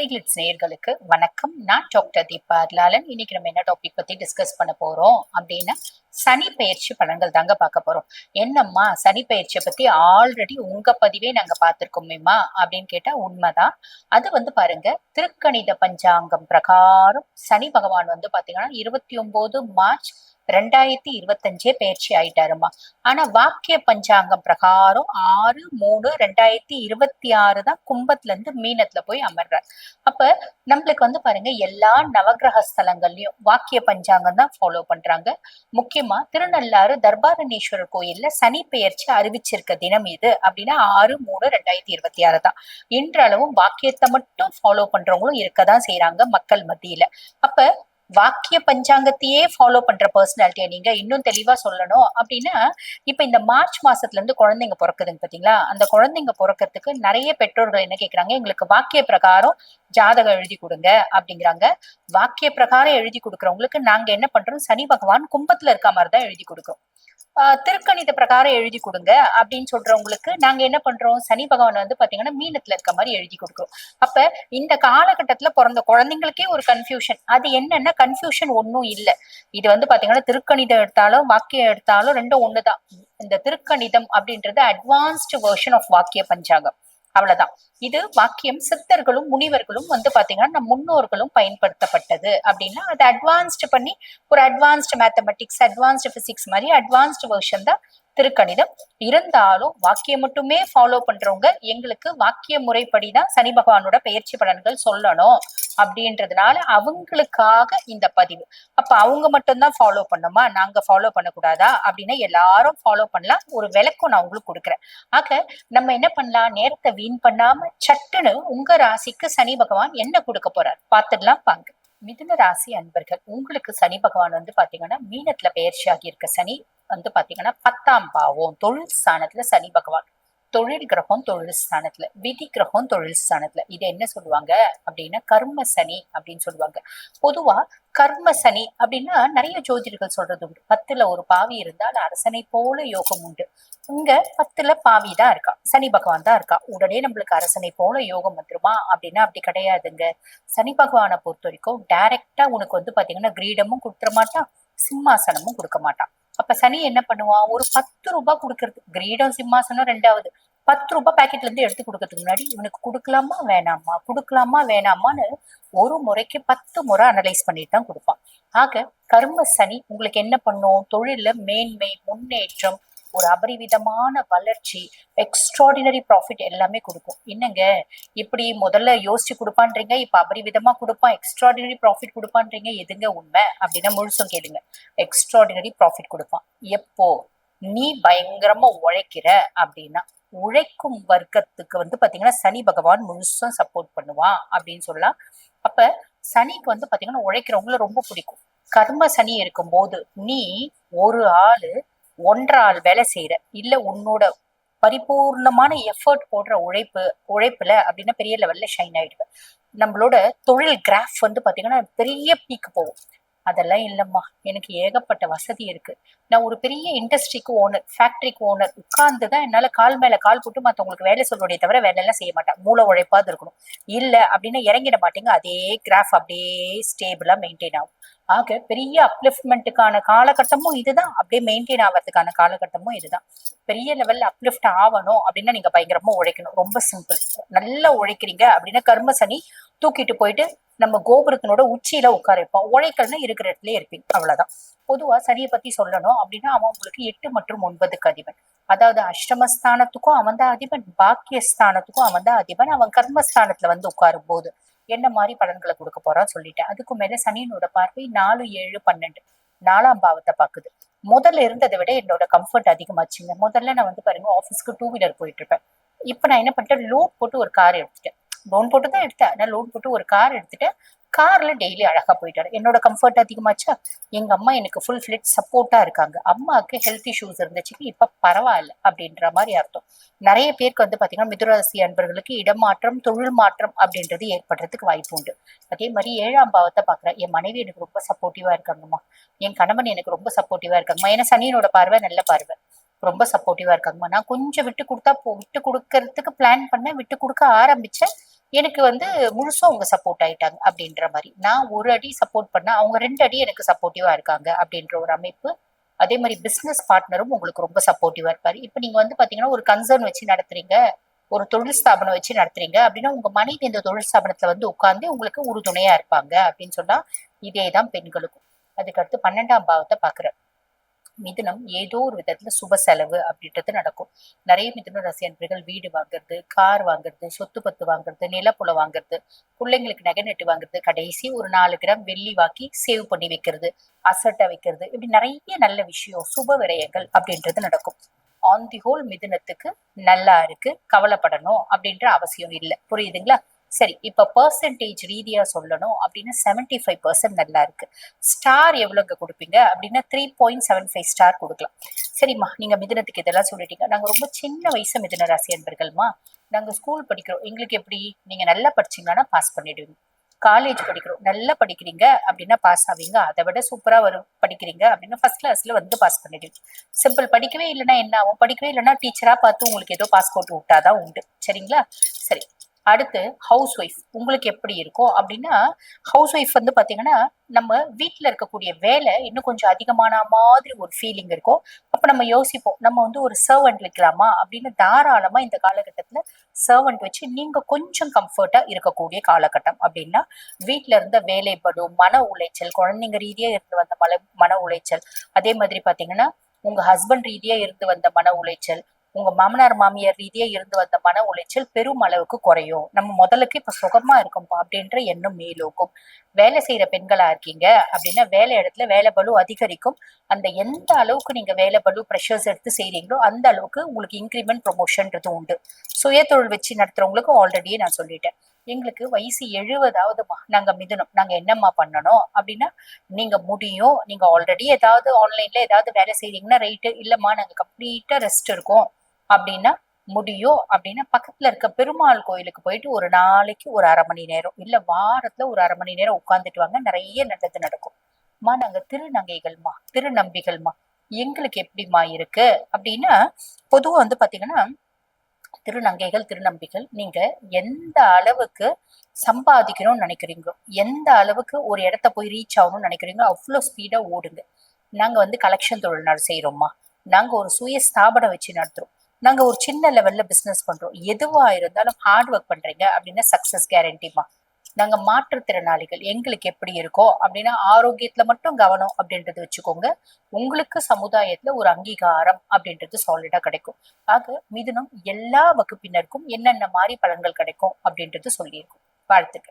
சக்தி glitz நேயர்களுக்கு வணக்கம். நான் டாக்டர் தீபா லாலன். இன்னைக்கு நம்ம என்ன டாபிக் பத்தி டிஸ்கஸ் பண்ண போறோம் அப்படின்னா, சனி பயிற்சி பலன்கள் தாங்க பார்க்க போறோம். என்னம்மா சனி பயிற்சியை பத்தி ஆல்ரெடி உங்க பதிவே நாங்க பார்த்திருக்கோமேம்மா அப்படின்னு கேட்டா உண்மைதான். அது பாருங்க, திருக்கணித பஞ்சாங்கம் பிரகாரம் சனி பகவான் பாத்தீங்கன்னா 29 மார்ச் 2025 பயிற்சி ஆயிட்டாருமா. ஆனா வாக்கிய பஞ்சாங்கம் பிரகாரம் 6/3/2026 தான் கும்பத்துல இருந்து மீனத்துல போய் அமர்றார். அப்ப நம்மளுக்கு பாருங்க, எல்லா நவகிரக ஸ்தலங்கள்லயும் வாக்கிய பஞ்சாங்கம் தான் ஃபாலோ பண்றாங்க. முக்கியமா திருநள்ளாறு தர்பாரணேஸ்வரர் கோயில்ல சனி பெயர்ச்சி அறிவிச்சிருக்க தினம் இது அப்படின்னா 6/3/2026 தான். இன்றளவும் வாக்கியத்தை மட்டும் ஃபாலோ பண்றவங்களும் இருக்கதான் செய்யறாங்க மக்கள் மத்தியில. அப்ப வாக்கிய பஞ்சாங்கத்தையே ஃபாலோ பண்ற பர்சனாலிட்டியா நீங்க இன்னும் தெளிவா சொல்லணும் அப்படின்னா, இப்ப இந்த மார்ச் மாசத்துல இருந்து குழந்தைங்க பிறக்குதுங்க பாத்தீங்களா, அந்த குழந்தைங்க பிறக்கிறதுக்கு நிறைய பெற்றோர்கள் என்ன கேக்குறாங்க, எங்களுக்கு வாக்கிய பிரகாரம் ஜாதகம் எழுதி கொடுங்க அப்படிங்கிறாங்க. வாக்கிய பிரகாரம் எழுதி கொடுக்கறவங்களுக்கு நாங்க என்ன பண்றோம், சனி பகவான் கும்பத்துல இருக்க மாதிரிதான் எழுதி கொடுக்கிறோம். திருக்கணித பிரகாரம் எழுதி கொடுங்க அப்படின்னு சொல்றவங்களுக்கு நாங்க என்ன பண்றோம், சனி பகவான் பாத்தீங்கன்னா மீனத்துல இருக்க மாதிரி எழுதி கொடுக்கிறோம். அப்ப இந்த காலகட்டத்துல பிறந்த குழந்தைங்களுக்கே ஒரு கன்ஃபியூஷன். அது என்னன்னா, கன்ஃபியூஷன் ஒன்னும் இல்ல. இது பாத்தீங்கன்னா திருக்கணிதம் எடுத்தாலும் வாக்கியம் எடுத்தாலும் ரெண்டும் ஒண்ணுதான். இந்த திருக்கணிதம் அப்படின்றது அட்வான்ஸ்டு வெர்ஷன் ஆஃப் வாக்கிய பஞ்சாங்கம், அவ்வளவுதான். இது வாக்கியம் சித்தர்களும் முனிவர்களும் பாத்தீங்கன்னா நம் முன்னோர்களும் பயன்படுத்தப்பட்டது அப்படின்னா அது அட்வான்ஸ்டு பண்ணி ஒரு அட்வான்ஸ்டு மேத்தமெட்டிக்ஸ், அட்வான்ஸ்டு பிசிக்ஸ் மாதிரி அட்வான்ஸ்டு வெர்ஷன் தான் திருக்கணிதம். இருந்தாலும் வாக்கியம் மட்டுமே ஃபாலோ பண்றவங்க எங்களுக்கு வாக்கிய முறைப்படிதான் சனி பகவானோட பெயர்ச்சி பலன்கள் சொல்லணும் அப்படின்றதுனால அவங்களுக்காக இந்த பதிவு. அப்ப அவங்க மட்டும்தான் ஃபாலோ பண்ணுமா, நாங்க ஃபாலோ பண்ணக்கூடாதா அப்படின்னா எல்லாரும் ஃபாலோ பண்ணலாம். ஒரு விளக்கம் நான் உங்களுக்கு கொடுக்குறேன். ஆக நம்ம என்ன பண்ணலாம், நேரத்தை வீண் பண்ணாம சட்டுன்னு உங்க ராசிக்கு சனி பகவான் என்ன கொடுக்க போறார் பார்த்துடலாம் பாங்க. மிதுன ராசி அன்பர்கள், உங்களுக்கு சனி பகவான் பாத்தீங்கன்னா மீனத்துல பெயர்ச்சி ஆகியிருக்க சனி பாத்தீங்கன்னா 10ஆம் பாவம் தொழில் ஸ்தானத்துல சனி பகவான். தொழில் கிரகம் தொழில் ஸ்தானத்துல, விதி கிரகம் தொழில் ஸ்தானத்துல. இது என்ன சொல்லுவாங்க அப்படின்னா கர்ம சனி அப்படின்னு சொல்லுவாங்க. பொதுவா கர்ம சனி அப்படின்னா நிறைய ஜோதிடர்கள் சொல்றது உண்டு, 10ல ஒரு பாவி இருந்தால் அரசனை போல யோகம் உண்டு. இங்க 10ல பாவி தான் இருக்கா, சனி பகவான் தான் இருக்கா, உடனே நம்மளுக்கு அரசனை போல யோகம் வந்துருமா அப்படின்னா அப்படி கிடையாதுங்க. சனி பகவானை பொறுத்த வரைக்கும் டைரக்டா உனக்கு பாத்தீங்கன்னா கிரீடமும் கொடுத்துட மாட்டான், சிம்மாசனமும் கொடுக்க மாட்டான். அப்ப சனி என்ன பண்ணுவான், ஒரு 10 ரூபாய் கொடுக்கறது, கிரீடம் சிம்மாசனம் ரெண்டாவது, 10 ரூபாய் பாக்கெட்ல இருந்து எடுத்து கொடுக்கறதுக்கு முன்னாடி இவனுக்கு கொடுக்கலாமா வேணாமா, கொடுக்கலாமா வேணாமான்னு ஒரு முறைக்கு 10 முறை அனலைஸ் பண்ணிட்டு தான் கொடுப்பான். ஆக கர்ம சனி உங்களுக்கு என்ன பண்ணும், தொழில மேன்மை, முன்னேற்றம், ஒரு அபரிவிதமான வளர்ச்சி, எக்ஸ்ட்ராடினரி ப்ராஃபிட் எல்லாமே கொடுக்கும். என்னங்க இப்படி முதல்ல யோசிச்சு கொடுப்பான்றீங்க, இப்ப அபரிவிதமா கொடுப்பான், எக்ஸ்ட்ராடினரி ப்ராஃபிட் கொடுப்பான்றீங்க, எதுங்க உண்மை அப்படின்னா முழுசும் கேளுங்க. எக்ஸ்ட்ராடினரி ப்ராஃபிட் கொடுப்பான் எப்போ, நீ பயங்கரமா உழைக்கிற அப்படின்னா. உழைக்கும் வர்க்கத்துக்கு பாத்தீங்கன்னா சனி பகவான் முழுசும் சப்போர்ட் பண்ணுவான் அப்படின்னு சொல்லலாம். அப்ப சனிக்கு பாத்தீங்கன்னா உழைக்கிறவங்கள ரொம்ப பிடிக்கும். கர்ம சனி இருக்கும் போது நீ ஒரு ஆளு 1.5 ஆள் வேலை செய்யற, இல்ல உன்னோட பரிபூர்ணமான எஃபர்ட் போடுற உழைப்புல அப்படின்னா பெரிய லெவல்ல ஷைன் ஆயிடுவேன். நம்மளோட தொழில் கிராஃப் பாத்தீங்கன்னா பெரிய பீக்கு போகும். அதெல்லாம் இல்லம்மா, எனக்கு ஏகப்பட்ட வசதி இருக்கு, நான் ஒரு பெரிய இண்டஸ்ட்ரிக்கு ஓனர், ஃபேக்டரிக்கு ஓனர், உட்கார்ந்துதான் என்னால கால் மேல கால் போட்டு மத்தவங்களுக்கு வேலை சொல்றதே தவிர வேலை எல்லாம் செய்ய மாட்டேன், மூளை உழைப்பாது இருக்கணும் இல்ல அப்படின்னா இறங்கிட மாட்டேங்க. அதே கிராஃப் அப்படியே ஸ்டேபிளா மெயின்டைன் ஆகும். ஆக பெரிய அப்லிஃப்ட்மெண்ட்டுக்கான காலகட்டமும் இதுதான், அப்படியே மெயின்டைன் ஆகிறதுக்கான காலகட்டமும் இதுதான். பெரிய லெவல்ல அப்லிஃப்ட் ஆகணும் அப்படின்னா நீங்க பயங்கரமா உழைக்கணும். ரொம்ப சிம்பிள். நல்லா உழைக்கிறீங்க அப்படின்னா கர்ம சனி தூக்கிட்டு போயிட்டு நம்ம கோபுரத்தினோட உச்சியில உட்கார வைப்போம். உழைக்கல்னா இருக்கிற இடத்துல இருப்பீங்க, அவ்வளவுதான். பொதுவா சனியை பத்தி சொல்லணும் அப்படின்னா அவன் உங்களுக்கு 8 மற்றும் 9க்கு அதிபன். அதாவது அஷ்டமஸ்தானத்துக்கும் அவன் தான் அதிபன், பாக்கியஸ்தானத்துக்கும் அவன் தான் அதிபன். அவன் கர்மஸ்தானத்துல உட்காரும் போது என்ன மாதிரி பலன்களை கொடுக்க போறான்னு சொல்லிட்டேன். அதுக்கு மேல சனியனோட பார்வை 4, 7, 12 4ஆம் பாவத்தை பாக்குது. முதல்ல இருந்ததை விட என்னோட கம்ஃபர்ட் அதிகமாச்சுங்க. முதல்ல நான் பாருங்க ஆஃபீஸ்க்கு 2 வீலர் போயிட்டு இருப்பேன். இப்ப நான் என்ன பண்ணிட்டேன், லோன் போட்டு ஒரு கார் எடுத்துட்டேன். லோன் போட்டு தான் எடுத்தேன், நான் லோன் போட்டு ஒரு கார் எடுத்துட்டு கார்ல டெய்லி அழகா போயிட்டாரு. என்னோட கம்ஃபர்ட் அதிகமாச்சா. எங்க அம்மா எனக்கு ஃபுல் ஃபிளெட் சப்போர்ட்டா இருக்காங்க. அம்மாவுக்கு ஹெல்த் இஷ்யூஸ் இருந்துச்சு, இப்ப பரவாயில்ல அப்படின்ற மாதிரி அர்த்தம். நிறைய பேருக்கு பாத்தீங்கன்னா மிதுராசி அன்பர்களுக்கு இடமாற்றம், தொழில் மாற்றம் அப்படின்றது ஏற்படுறதுக்கு வாய்ப்பு உண்டு. அதே மாதிரி 7ஆம் பாவத்தை பாக்குறேன். என் மனைவி எனக்கு ரொம்ப சப்போர்ட்டிவா இருக்காங்கம்மா, என் கணவன் எனக்கு ரொம்ப சப்போர்ட்டிவா இருக்காங்கம்மா. ஏன்னா சனியனோட பார்வை நல்ல பார்வை, ரொம்ப சப்போர்ட்டிவா இருக்காங்கம்மா. நான் கொஞ்சம் விட்டு கொடுத்தா விட்டு கொடுக்கறதுக்கு பிளான் பண்ணேன், விட்டு கொடுக்க ஆரம்பிச்சேன். எனக்கு வந்து முழுசும் அவங்க சப்போர்ட் ஆயிட்டாங்க அப்படின்ற மாதிரி. நான் ஒரு அடி சப்போர்ட் பண்ணா அவங்க 2 அடி எனக்கு சப்போர்ட்டிவா இருக்காங்க அப்படின்ற ஒரு அமைப்பு. அதே மாதிரி பிசினஸ் பார்ட்னரும் உங்களுக்கு ரொம்ப சப்போர்ட்டிவா இருப்பாரு. இப்ப நீங்க வந்து பாத்தீங்கன்னா ஒரு கன்சர்ன் வச்சு நடத்துறீங்க, ஒரு தொழில் ஸ்தாபனம் வச்சு நடத்துறீங்க அப்படின்னா உங்க மனைவி இந்த தொழில் ஸ்தாபனத்துல வந்து உட்கார்ந்து உங்களுக்கு உறுதுணையா இருப்பாங்க அப்படின்னு சொன்னா இதேதான் பெண்களுக்கும். அதுக்கடுத்து 12ஆம் பாவத்தை பாக்குறேன். மிதுனம் ஏதோ ஒரு விதத்துல சுப செலவு அப்படின்றது நடக்கும். நிறைய மிதுன ராசி அன்பர்கள் வீடு வாங்குறது, கார் வாங்குறது, சொத்து பத்து வாங்குறது, நிலப்புல வாங்குறது, பிள்ளைங்களுக்கு நகை நட்டு வாங்குறது, கடைசி ஒரு 4 கிராம் வெள்ளி வாங்கி சேவ் பண்ணி வைக்கிறது, அசட்டை வைக்கிறது, இப்படி நிறைய நல்ல விஷயம் சுப விரயங்கள் அப்படின்றது நடக்கும். ஆன் தி ஹோல் மிதுனத்துக்கு நல்லா இருக்கு, கவலைப்படணும் அப்படின்ற அவசியம் இல்லை. புரியுதுங்களா? சரி, இப்ப பெர்சன்டேஜ் ரீதியா சொல்லணும் அப்படின்னா 75% நல்லா இருக்கு. ஸ்டார் எவ்வளவுங்க கொடுப்பீங்க அப்படின்னா 3.75 ஸ்டார் கொடுக்கலாம். சரிம்மா, நீங்க மிதுனத்துக்கு இதெல்லாம் சொல்லிட்டீங்க. நாங்க ரொம்ப சின்ன வயசு மிதுன ராசி அன்பர்கள்மா. நாங்க ஸ்கூல் படிக்கிறோம். எங்களுக்கு எப்படி, நீங்க நல்லா படிச்சீங்கன்னா பாஸ் பண்ணிடுவீங்க. காலேஜ் படிக்கிறோம், நல்லா படிக்கிறீங்க அப்படின்னா பாஸ் ஆவீங்க. அதை விட சூப்பரா வரும் படிக்கிறீங்க அப்படின்னா ஃபர்ஸ்ட் கிளாஸ்ல வந்து பாஸ் பண்ணிடுவீங்க. சிம்பிள். படிக்கவே இல்லைன்னா என்ன ஆகும்? படிக்கவே இல்லைன்னா டீச்சரா பார்த்து உங்களுக்கு ஏதோ பாஸ் போட்டு விட்டாதான் உண்டு. சரிங்களா? சரி, அடுத்து ஹவுஸ் ஒய்ஃப் உங்களுக்கு எப்படி இருக்கும் அப்படின்னா, ஹவுஸ் ஒய்ஃப் வந்து பாத்தீங்கன்னா நம்ம வீட்டுல இருக்கக்கூடிய வேலை இன்னும் கொஞ்சம் அதிகமான மாதிரி ஒரு ஃபீலிங் இருக்கும். அப்ப நம்ம யோசிப்போம், நம்ம வந்து ஒரு சர்வெண்ட் வைக்கலாமா அப்படின்னு. தாராளமா இந்த காலகட்டத்துல சர்வெண்ட் வச்சு நீங்க கொஞ்சம் கம்ஃபர்ட்டா இருக்கக்கூடிய காலகட்டம் அப்படின்னா, வீட்டுல இருந்த வேலை படு, மன உளைச்சல், குழந்தைங்க ரீதியா இருந்து வந்த மன உளைச்சல், அதே மாதிரி பாத்தீங்கன்னா உங்க ஹஸ்பண்ட் ரீதியா இருந்து வந்த மன உளைச்சல், உங்க மாமனார் மாமியார் ரீதியா இருந்து வந்த மன உளைச்சல் பெரும் அளவுக்கு குறையும். நம்ம முதலுக்கு இப்ப சுகமா இருக்கும்பா அப்படின்ற எண்ணம் மேலோக்கும். வேலை செய்யற பெண்களா இருக்கீங்க அப்படின்னா வேலை இடத்துல வேலை பளு அதிகரிக்கும். அந்த எந்த அளவுக்கு நீங்க வேலை பளு ப்ரெஷர்ஸ் எடுத்து செய்றீங்களோ அந்த அளவுக்கு உங்களுக்கு இன்கிரிமெண்ட் ப்ரொமோஷன்ன்றது உண்டு. சுய தொழில் வச்சு நடத்துறவங்களுக்கு ஆல்ரெடியே நான் சொல்லிட்டேன். எங்களுக்கு வயசு 70ஆவதுமா, நாங்க மிதுனம், நாங்க என்னம்மா பண்ணணும் அப்படின்னா, நீங்க முடியும், நீங்க ஆல்ரெடி ஏதாவது ஆன்லைன்ல ஏதாவது வேலை செய்றீங்கன்னா ரைட்டு, இல்லம்மா நாங்க கம்ப்ளீட்டா ரெஸ்ட் இருக்கோம் அப்படின்னா, முடியும் அப்படின்னா பக்கத்துல இருக்க பெருமாள் கோயிலுக்கு போயிட்டு ஒரு நாளைக்கு ஒரு 1/2 மணி நேரம் இல்ல வாரத்துல ஒரு 1/2 மணி நேரம் உட்கார்ந்துட்டு வாங்க, நிறைய நல்லது நடக்கும். மா நாங்க திருநங்கைகள்மா, திருநம்பிகள்மா, எங்களுக்கு எப்படிமா இருக்கு அப்படின்னா, பொதுவா வந்து பாத்தீங்கன்னா திருநங்கைகள் திருநம்பிகள் நீங்க எந்த அளவுக்கு சம்பாதிக்கணும்னு நினைக்கிறீங்களோ, எந்த அளவுக்கு ஒரு இடத்த போய் ரீச் ஆகணும்னு நினைக்கிறீங்களோ அவ்வளவு ஸ்பீடா ஓடுங்க. நாங்க வந்து கலெக்ஷன் தொழில் செய்யறோம்மா, நாங்க ஒரு சுய ஸ்தாபனம் வச்சு நடத்துறோம், நாங்க ஒரு சின்ன லெவல்ல பிசினஸ் பண்றோம், எதுவா இருந்தாலும் ஹார்ட் ஒர்க் பண்றீங்க அப்படின்னா சக்சஸ் கேரண்டிமா. நாங்க மாற்றுத்திறனாளிகள், எங்களுக்கு எப்படி இருக்கோ அப்படின்னா ஆரோக்கியத்துல மட்டும் கவனம் அப்படின்றது வச்சுக்கோங்க. உங்களுக்கு சமுதாயத்துல ஒரு அங்கீகாரம் அப்படின்றது சாலிடா கிடைக்கும். ஆக மிதுனம் எல்லா வகுப்பினருக்கும் என்னென்ன மாதிரி பலன்கள் கிடைக்கும் அப்படின்றது சொல்லியிருக்கும். வாழ்த்துக்கள்.